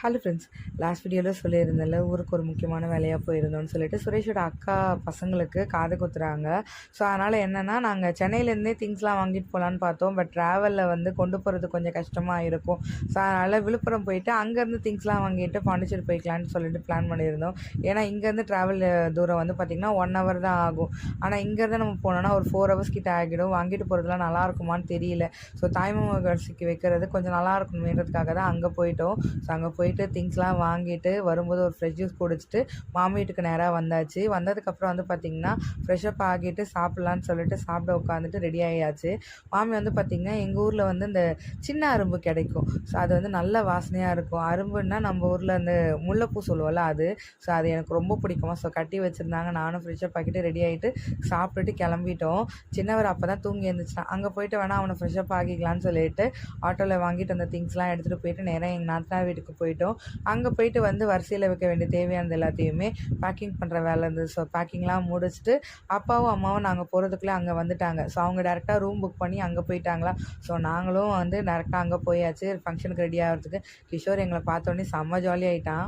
Hello friends. Last வீடியோவில் சொல்லியிருந்தேன்ல, ஊருக்கு ஒரு முக்கியமான வேலையாக போயிருந்தோம்னு சொல்லிட்டு சுரேஷோட அக்கா பசங்களுக்கு காது குத்துறாங்க. ஸோ அதனால் என்னென்னா, நாங்கள் சென்னையிலேருந்தே திங்ஸ்லாம் வாங்கிட்டு போகலான்னு பார்த்தோம். பட் ட்ராவலில் வந்து கொண்டு போகிறது கொஞ்சம் கஷ்டமாக இருக்கும். ஸோ அதனால் விழுப்புரம் போயிட்டு அங்கேருந்து திங்ஸ்லாம் வாங்கிட்டு பாண்டிச்சேரி போய்க்கலான்னு சொல்லிட்டு பிளான் பண்ணியிருந்தோம். ஏன்னா இங்கேருந்து ட்ராவல் தூரம் வந்து பார்த்திங்கன்னா 1 ஹவர் தான் ஆகும். ஆனால் இங்கேருந்து நம்ம போனோன்னா ஒரு 4 ஹவர்ஸ் கிட்ட ஆகிடும். வாங்கிட்டு போகிறதுலாம் நல்லா இருக்குமான்னு தெரியல. ஸோ தாய்மாமர்களுக்கு வைக்கிறது கொஞ்சம் நல்லா இருக்கணுமேன்றதுக்காக தான் அங்கே போயிட்டோம். ஸோ அங்கே போயிட்டு திங்ஸ்லாம் வாங்கிட்டு வரும்போது ஒரு ஃப்ரெஷ் ஜூஸ் குடிச்சிட்டு மாமி வீட்டுக்கு நேராக வந்தாச்சு. வந்ததுக்கப்புறம் வந்து பார்த்திங்கன்னா ஃப்ரெஷ்அப் ஆகிட்டு சாப்பிட்லான்னு சொல்லிட்டு சாப்பிட உட்காந்துட்டு ரெடி ஆகியாச்சு. மாமி வந்து பார்த்திங்கன்னா எங்கள் ஊரில் வந்து இந்த சின்ன அரும்பு கிடைக்கும். ஸோ அது வந்து நல்ல வாசனையாக இருக்கும். அரும்புன்னா நம்ம ஊரில் அந்த முல்லைப்பூ சொல்லுவோம்ல அது. ஸோ அது எனக்கு ரொம்ப பிடிக்குமா. ஸோ கட்டி வச்சுருந்தாங்க. நானும் ஃப்ரெஷ்அப் ஆகிட்டு ரெடி ஆகிட்டு சாப்பிட்டுட்டு கிளம்பிட்டோம். சின்னவர் அப்போ தான் தூங்கி எழுந்திரிச்சிட்டான். அங்கே போயிட்டு வேணால் அவனை ஃப்ரெஷ்அப் ஆகிக்கலான்னு சொல்லிட்டு ஆட்டோவில் வாங்கிட்டு வந்த திங்ஸ்லாம் எடுத்துகிட்டு போயிட்டு நேராக எங்கள் நாத்தனார் வீட்டுக்கு போயிட்டோம். அங்கே போயிட்டு வந்து வரிசையில் வைக்க வேண்டிய தேவையானது எல்லாத்தையுமே பேக்கிங் பண்ணுற வேலை இருந்தது. ஸோ பேக்கிங்லாம் முடிச்சுட்டு அப்பாவும் அம்மாவும் நாங்கள் போகிறதுக்குள்ளே அங்கே வந்துட்டாங்க. ஸோ அவங்க டேரெக்டாக ரூம் புக் பண்ணி அங்கே போயிட்டாங்களா. ஸோ நாங்களும் வந்து டேரெக்டாக அங்கே போயாச்சு ஃபங்க்ஷனுக்கு ரெடி ஆகிறதுக்கு. கிஷோர் எங்களை பார்த்தோன்னே செம்ம ஜாலி ஆகிட்டான்.